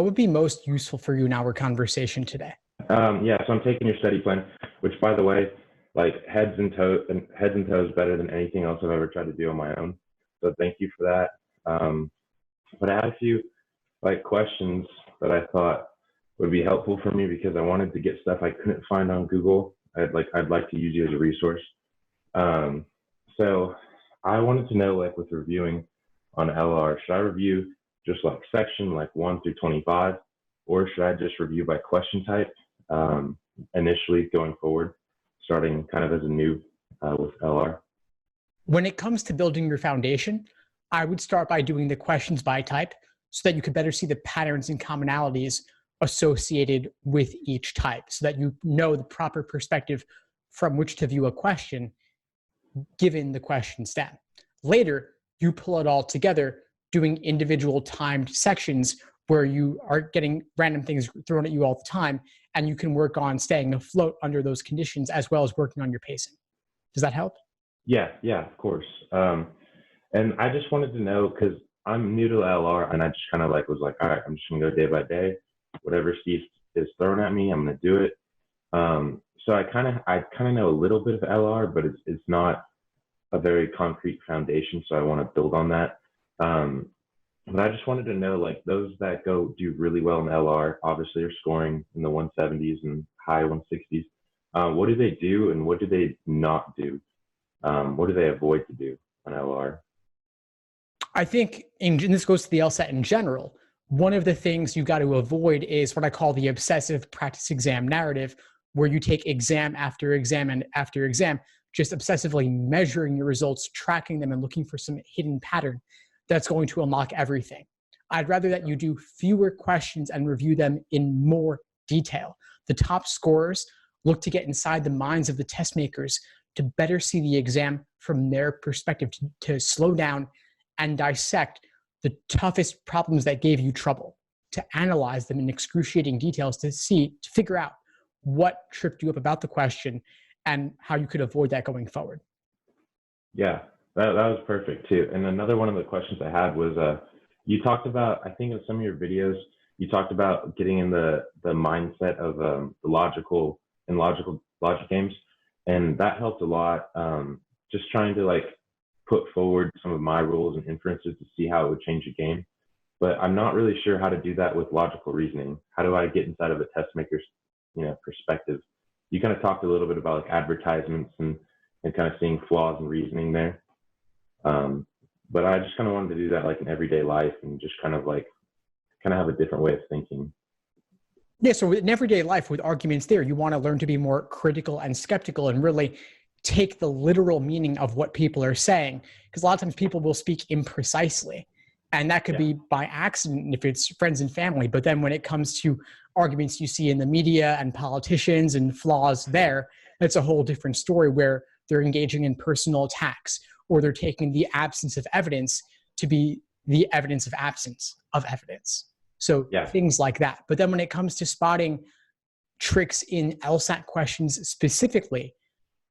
what would be most useful for you in our conversation today? Yeah, so I'm taking your study plan, which, by the way, like heads and toes better than anything else I've ever tried to do on my own. So thank you for that. But I had a few like questions that I thought would be helpful for me because I wanted to get stuff I couldn't find on Google. I'd like to use you as a resource. So I wanted to know, like with reviewing on LR, should I review just like section like 1 through 25, or should I just review by question type initially going forward, starting kind of as a noob with LR? When it comes to building your foundation, I would start by doing the questions by type so that you could better see the patterns and commonalities associated with each type, so that you know the proper perspective from which to view a question given the question stem. Later, you pull it all together doing individual timed sections where you are getting random things thrown at you all the time, and you can work on staying afloat under those conditions as well as working on your pacing. Does that help? Yeah, of course. And I just wanted to know, because I'm new to LR and I just kind of like was like, all right, I'm just gonna go day by day. Whatever Steve is throwing at me, I'm gonna do it. So I kind of know a little bit of LR, but it's not a very concrete foundation. So I want to build on that. But I just wanted to know, like those that do really well in LR, obviously are scoring in the 170s and high 160s. What do they do and what do they not do? What do they avoid to do on LR? I think, and this goes to the LSAT in general, one of the things you got to avoid is what I call the obsessive practice exam narrative, where you take exam after exam and after exam, just obsessively measuring your results, tracking them, and looking for some hidden pattern that's going to unlock everything. I'd rather that you do fewer questions and review them in more detail. The top scorers look to get inside the minds of the test makers to better see the exam from their perspective, to slow down and dissect the toughest problems that gave you trouble, to analyze them in excruciating details, to figure out what tripped you up about the question and how you could avoid that going forward. Yeah, that was perfect too. And another one of the questions I had was, you talked about, I think in some of your videos, you talked about getting in the mindset of the logic games. And that helped a lot. Just trying to like put forward some of my rules and inferences to see how it would change a game. But I'm not really sure how to do that with logical reasoning. How do I get inside of a test maker's, perspective? You kind of talked a little bit about like advertisements and kind of seeing flaws in reasoning there. But I just kind of wanted to do that like in everyday life and just kind of have a different way of thinking. Yeah, so in everyday life with arguments there, you want to learn to be more critical and skeptical and really take the literal meaning of what people are saying. Because a lot of times people will speak imprecisely, and that could be by accident if it's friends and family. But then when it comes to arguments you see in the media and politicians and flaws there, it's a whole different story where they're engaging in personal attacks, or they're taking the absence of evidence to be the evidence of absence of evidence. So things like that. But then when it comes to spotting tricks in LSAT questions specifically,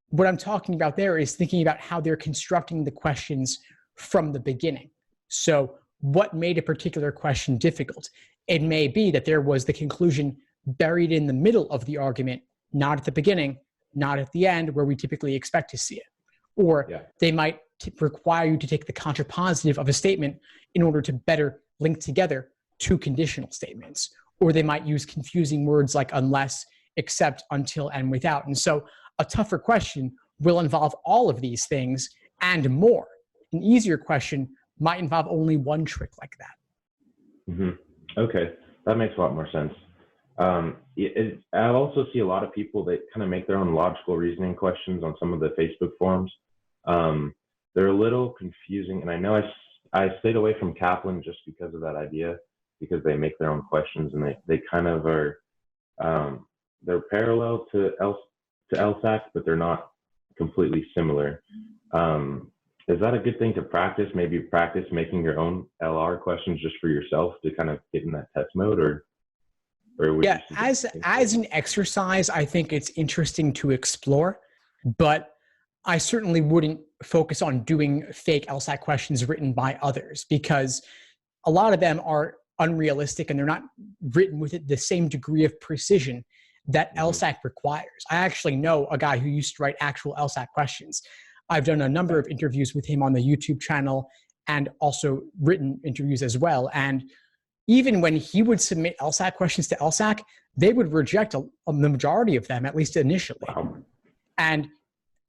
what I'm talking about there is thinking about how they're constructing the questions from the beginning. So what made a particular question difficult? It may be that there was the conclusion buried in the middle of the argument, not at the beginning, not at the end where we typically expect to see it. Or they might require you to take the contrapositive of a statement in order to better link together two conditional statements. Or they might use confusing words like unless, except, until, and without. And so a tougher question will involve all of these things and more. An easier question might involve only one trick like that. Mm-hmm. Okay, that makes a lot more sense. I also see a lot of people that kind of make their own logical reasoning questions on some of the Facebook forums. They're a little confusing, and I know I stayed away from Kaplan just because of that idea, because they make their own questions and they kind of are, they're parallel to LSAT, but they're not completely similar. Is that a good thing to practice? Maybe practice making your own LR questions just for yourself to kind of get in that test mode, or would you as an exercise, I think it's interesting to explore, but I certainly wouldn't focus on doing fake LSAT questions written by others, because a lot of them are unrealistic and they're not written with the same degree of precision that LSAT requires. I actually know a guy who used to write actual LSAT questions. I've done a number of interviews with him on the YouTube channel and also written interviews as well. And even when he would submit LSAT questions to LSAC, they would reject the majority of them, at least initially. Wow. And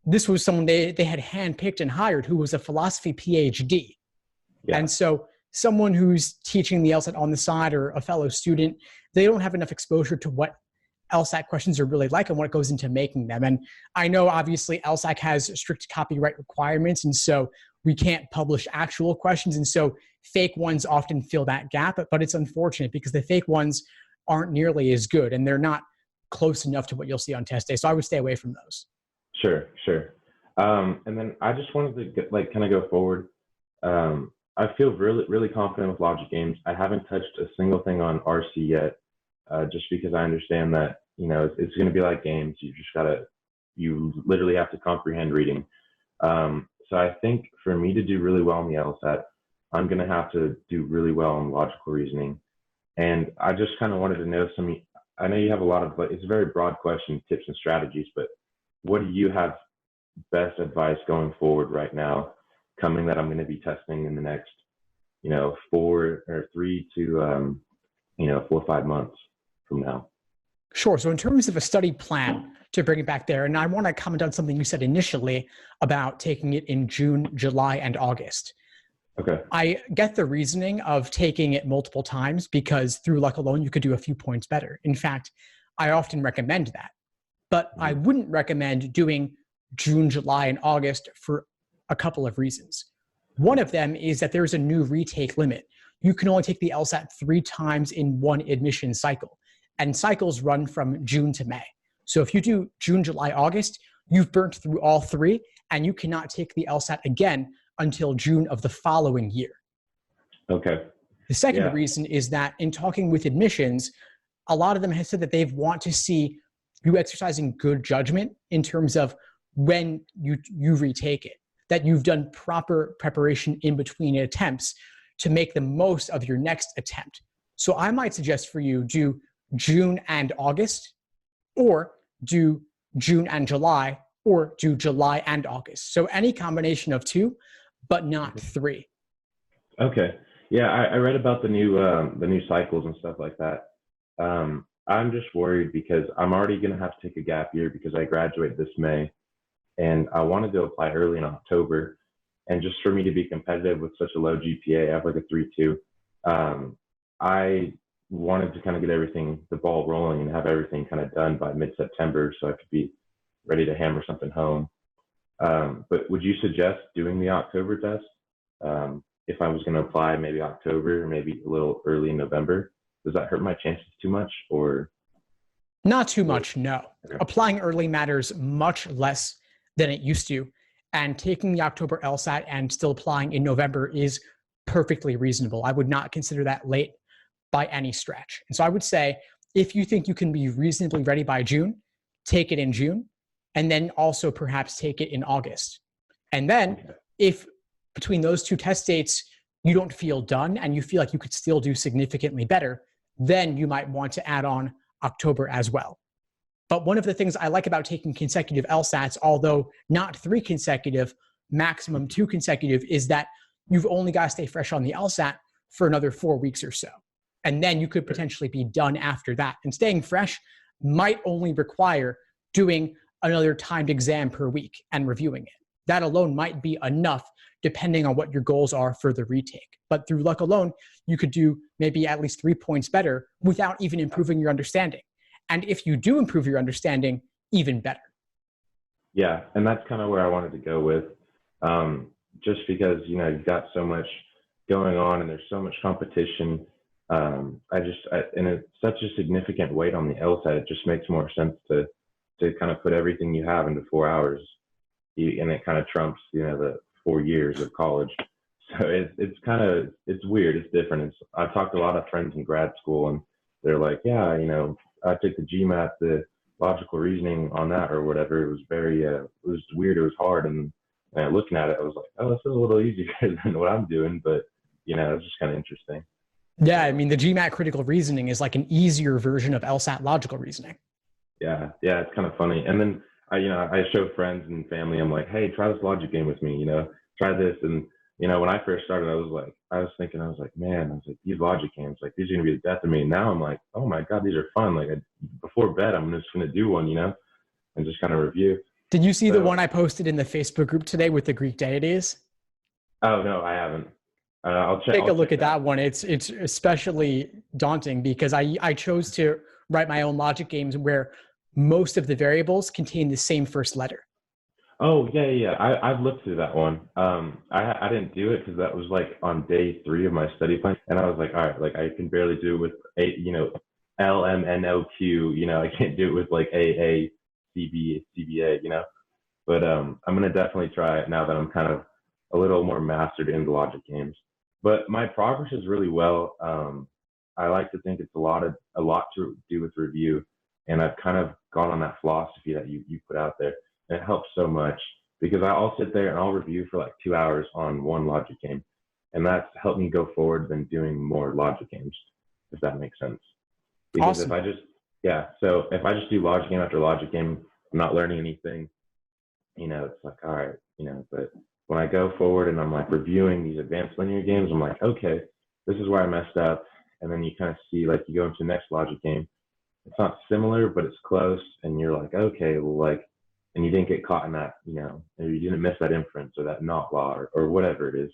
this was someone they had handpicked and hired who was a philosophy PhD. Yeah. And so someone who's teaching the LSAT on the side or a fellow student, they don't have enough exposure to what LSAT questions are really like and what goes into making them. And I know obviously LSAC has strict copyright requirements, and so we can't publish actual questions. And so fake ones often fill that gap, but it's unfortunate because the fake ones aren't nearly as good and they're not close enough to what you'll see on test day. So I would stay away from those. Sure. And then I just wanted to kind of go forward. I feel really, really confident with logic games. I haven't touched a single thing on RC yet, just because I understand that, it's going to be like games. You literally have to comprehend reading. So I think for me to do really well in the LSAT, I'm going to have to do really well in logical reasoning. And I just kind of wanted to know I know you have a lot of, it's a very broad question, tips and strategies, but what do you have best advice going forward right now, coming that I'm going to be testing in the next, 4 or 5 months from now? Sure. So in terms of a study plan, to bring it back there, and I want to comment on something you said initially about taking it in June, July, and August. Okay. I get the reasoning of taking it multiple times because through luck alone, you could do a few points better. In fact, I often recommend that. But I wouldn't recommend doing June, July, and August for a couple of reasons. One of them is that there's a new retake limit. You can only take the LSAT 3 times in one admission cycle, and cycles run from June to May. So if you do June, July, August, you've burnt through all 3, and you cannot take the LSAT again until June of the following year. Okay. The second reason is that in talking with admissions, a lot of them have said that they want to see you exercising good judgment in terms of when you retake it, that you've done proper preparation in between attempts to make the most of your next attempt. So I might suggest for you do June and August, or do June and July, or do July and August. So any combination of 2, but not 3. Okay. Yeah, I read about the new cycles and stuff like that. I'm just worried because I'm already going to have to take a gap year because I graduate this May, and I wanted to apply early in October. And just for me to be competitive with such a low GPA, I have like a 3.2. I wanted to kind of get the ball rolling and have everything kind of done by mid-September so I could be ready to hammer something home. But would you suggest doing the October test? If I was going to apply maybe October, maybe a little early in November, does that hurt my chances too much, or? Not too much, no. Okay. Applying early matters much less than it used to. And taking the October LSAT and still applying in November is perfectly reasonable. I would not consider that late by any stretch. And so I would say, if you think you can be reasonably ready by June, take it in June, and then also perhaps take it in August. And then if between those 2 test dates, you don't feel done and you feel like you could still do significantly better, then you might want to add on October as well. But one of the things I like about taking consecutive LSATs, although not 3 consecutive, maximum 2 consecutive, is that you've only got to stay fresh on the LSAT for another 4 weeks or so. And then you could potentially be done after that. And staying fresh might only require doing another timed exam per week and reviewing it. That alone might be enough depending on what your goals are for the retake. But through luck alone, you could do maybe at least 3 points better without even improving your understanding. And if you do improve your understanding, even better. Yeah, and that's kind of where I wanted to go with, just because, you've got so much going on and there's so much competition. And it's such a significant weight on the LSAT, it just makes more sense to kind of put everything you have into 4 hours, and it kind of trumps, the 4 years of college. So it's weird. It's different. I've talked to a lot of friends in grad school, and they're like, yeah, I took the GMAT, the logical reasoning on that or whatever. It was it was weird. It was hard. And looking at it, I was like, oh, this is a little easier than what I'm doing. But, it's just kind of interesting. Yeah, I So mean, the GMAT critical reasoning is like an easier version of LSAT logical reasoning. yeah, it's kind of funny. And then I show friends and family. I'm like, hey, try this logic game with me. Try this. And when I first started, I was thinking, I was like, man, I was like, these logic games, like these are gonna be the death of me. And now I'm like, oh my god, these are fun. Like before bed, I'm just gonna do one, and just kind of review. Did you see the So, one I posted in the Facebook group today with the Greek deities? oh no, I haven't. I'll check. Take a I'll look check at that. that one. It's especially daunting because I chose to write my own logic games where most of the variables contain the same first letter. Oh yeah. I've looked through that one. I didn't do it because that was like on day 3 of my study plan, and I was like, all right, like I can barely do it with L M N O Q. I can't do it with like A C B C B A. But I'm gonna definitely try it now that I'm kind of a little more mastered in the logic games. But my progress is really well. I like to think it's a lot to do with review, and I've kind of gone on that philosophy that you put out there, and it helps so much because I'll sit there and I'll review for like 2 hours on one logic game, and that's helped me go forward than doing more logic games, if that makes sense. Because Awesome. so if I just do logic game after logic game, I'm not learning anything. It's like, all right, but when I go forward and I'm like reviewing these advanced linear games, I'm like, okay, this is where I messed up. And then you kind of see, like, you go into the next logic game. It's not similar, but it's close. And you're like, okay, well, like, and you didn't get caught in that, or you didn't miss that inference or that not law or whatever it is.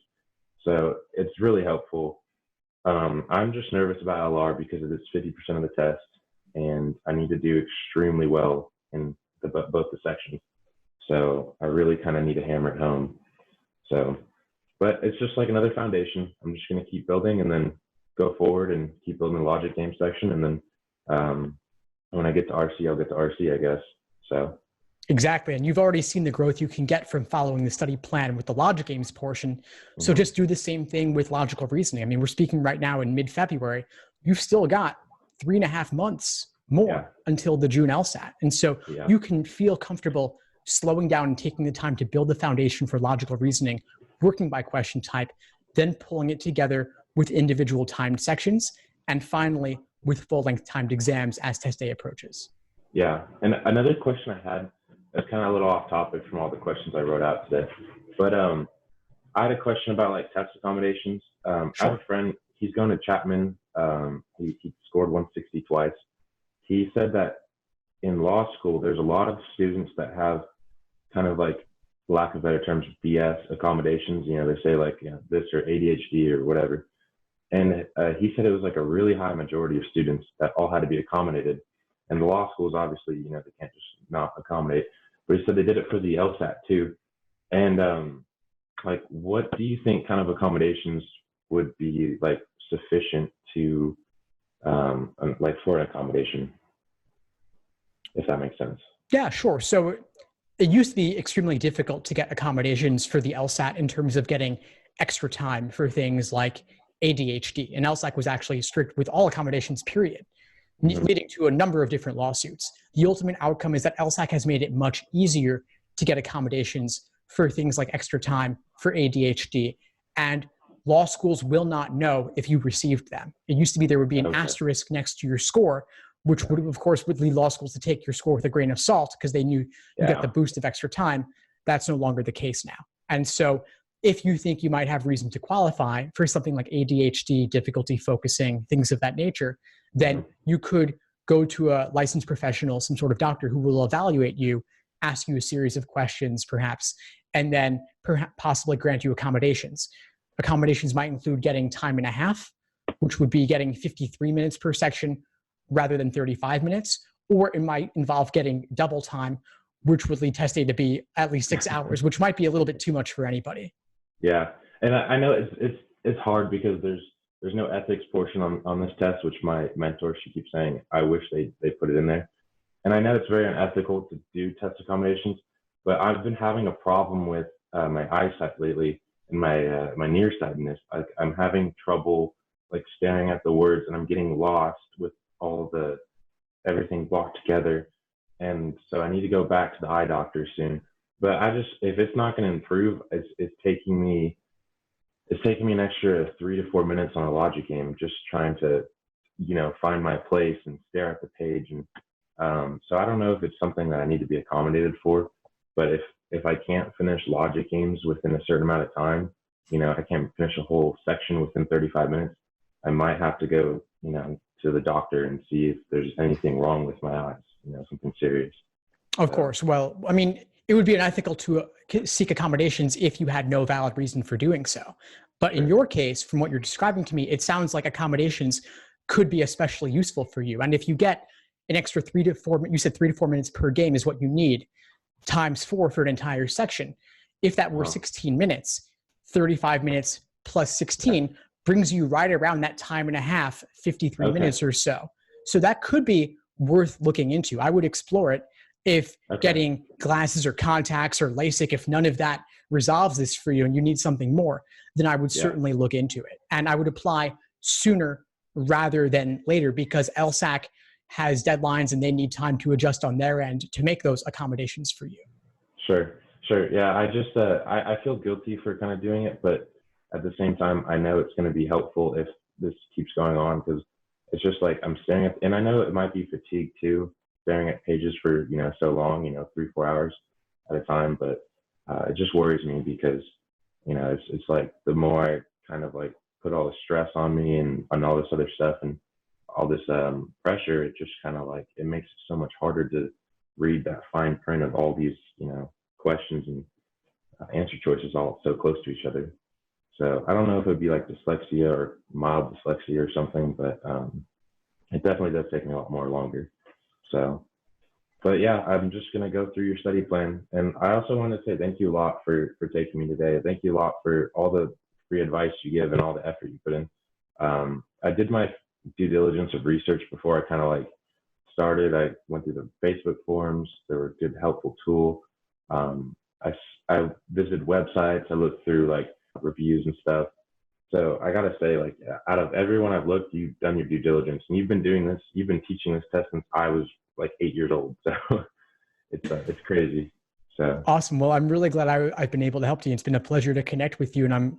So it's really helpful. I'm just nervous about LR because it's 50% of the test, and I need to do extremely well in both the sections. So I really kind of need to hammer it home. So, but it's just like another foundation. I'm just going to keep building and then go forward and keep building the logic game section. And then when I get to RC, I'll get to RC, I guess. So, Exactly. And you've already seen the growth you can get from following the study plan with the logic games portion. So mm-hmm. just do the same thing with logical reasoning. I mean, we're speaking right now in mid-February. You've still got 3.5 months more until the June LSAT. And so you can feel comfortable slowing down and taking the time to build the foundation for logical reasoning, working by question type, then pulling it together with individual timed sections, and finally with full-length timed exams as test day approaches. Yeah. And another question I had, that's kind of a little off topic from all the questions I wrote out today, but I had a question about like test accommodations. Sure. I have a friend, he's going to Chapman. He scored 160 twice. He said that in law school, there's a lot of students that have kind of like, lack of better terms, BS accommodations. They say like this or ADHD or whatever. And he said it was like a really high majority of students that all had to be accommodated. And the law schools, obviously, they can't just not accommodate. But he said they did it for the LSAT too. And like, what do you think kind of accommodations would be like sufficient to like for an accommodation, if that makes sense? Yeah, sure. So it used to be extremely difficult to get accommodations for the LSAT in terms of getting extra time for things like ADHD. And LSAC was actually strict with all accommodations, period, leading to a number of different lawsuits. The ultimate outcome is that LSAC has made it much easier to get accommodations for things like extra time for ADHD. And law schools will not know if you received them. It used to be there would be an asterisk next to your score, which would, of course, would lead law schools to take your score with a grain of salt because they knew you got the boost of extra time. That's no longer the case now. And so if you think you might have reason to qualify for something like ADHD, difficulty focusing, things of that nature, then you could go to a licensed professional, some sort of doctor who will evaluate you, ask you a series of questions perhaps, and then possibly grant you accommodations. Accommodations might include getting time and a half, which would be getting 53 minutes per section rather than 35 minutes, or it might involve getting double time, which would lead test day to be at least 6 hours, which might be a little bit too much for anybody. Yeah, and I know it's hard because there's no ethics portion on this test, which my mentor, she keeps saying, I wish they put it in there. And I know it's very unethical to do test accommodations, but I've been having a problem with my eyesight lately and my nearsightedness. I'm having trouble like staring at the words, and I'm getting lost with all the everything blocked together. And so I need to go back to the eye doctor soon. But if it's not going to improve, it's taking me it's taking me an extra 3 to 4 minutes on a logic game, just trying to, find my place and stare at the page. And so I don't know if it's something that I need to be accommodated for, but if I can't finish logic games within a certain amount of time, I can't finish a whole section within 35 minutes, I might have to go, to the doctor and see if there's anything wrong with my eyes, something serious. Of course. Well, I mean, it would be unethical to seek accommodations if you had no valid reason for doing so. But in your case, from what you're describing to me, it sounds like accommodations could be especially useful for you. And if you get an extra 3 to 4 minutes per game is what you need, times 4 for an entire section. If that were 16 minutes, 35 minutes plus 16 brings you right around that time and a half, 53 minutes or so. So that could be worth looking into. I would explore it. If getting glasses or contacts or LASIK, if none of that resolves this for you and you need something more, then I would certainly look into it. And I would apply sooner rather than later, because LSAC has deadlines and they need time to adjust on their end to make those accommodations for you. Sure. Yeah, I just, I feel guilty for kind of doing it, but at the same time, I know it's going to be helpful if this keeps going on, because it's just like I'm staring at, and I know it might be fatigue too, staring at pages for, so long, 3-4 hours at a time, but it just worries me because, it's like the more I kind of like put all the stress on me and on all this other stuff and all this pressure, it just kind of like, it makes it so much harder to read that fine print of all these, questions and answer choices all so close to each other. So I don't know if it would be like dyslexia or mild dyslexia or something, but it definitely does take me a lot more longer. So, but yeah, I'm just going to go through your study plan. And I also want to say thank you a lot for taking me today. Thank you a lot for all the free advice you give and all the effort you put in. I did my due diligence of research before I kind of like started. I went through the Facebook forums. They were a good, helpful tool. I visited websites. I looked through like reviews and stuff. So I got to say, like, out of everyone I've looked, you've done your due diligence, and you've been doing this. You've been teaching this test since I was like 8 years old. So it's crazy. So awesome. Well, I'm really glad I've been able to help you. It's been a pleasure to connect with you, and I'm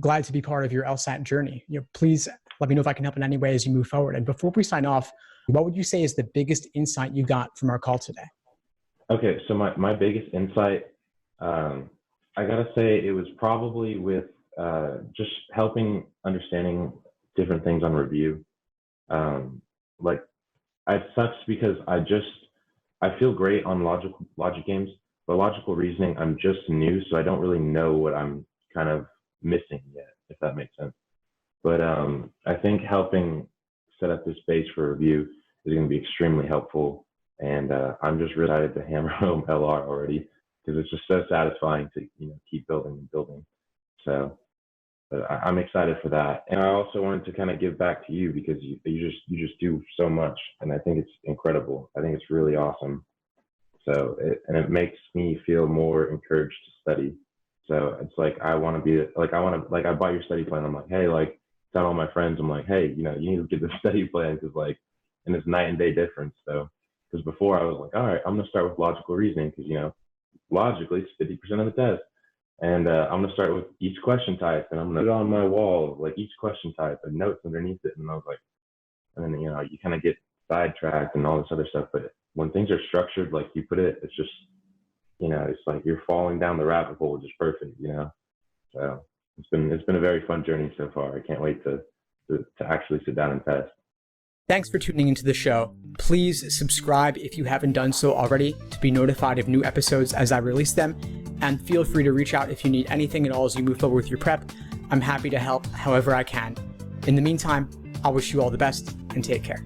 glad to be part of your LSAT journey. Please let me know if I can help in any way as you move forward. And before we sign off, what would you say is the biggest insight you got from our call today? Okay, so my biggest insight, I gotta say, it was probably with just helping understanding different things on review. Like, it sucks because I feel great on logic games, but logical reasoning, I'm just new, so I don't really know what I'm kind of missing yet, if that makes sense. But I think helping set up this base for review is going to be extremely helpful. And I'm just really excited to hammer home LR already, because it's just so satisfying to keep building and building. So I'm excited for that. And I also wanted to kind of give back to you, because you just do so much, and I think it's incredible. I think it's really awesome. So it makes me feel more encouraged to study. So it's like I want to be like I bought your study plan. I'm like, hey, like tell all my friends. I'm like, hey, you need to get the study plan, because like, and it's night and day difference. So because before I was like, all right, I'm gonna start with logical reasoning, because logically it's 50% of the test. And I'm going to start with each question type, and I'm going to put it on my wall, like each question type and notes underneath it. And I was like, and then, you kind of get sidetracked and all this other stuff. But when things are structured, like you put it, it's just, it's like you're falling down the rabbit hole, which is perfect, So it's been a very fun journey so far. I can't wait to actually sit down and test. Thanks for tuning into the show. Please subscribe if you haven't done so already to be notified of new episodes as I release them. And feel free to reach out if you need anything at all as you move forward with your prep. I'm happy to help however I can. In the meantime, I'll wish you all the best and take care.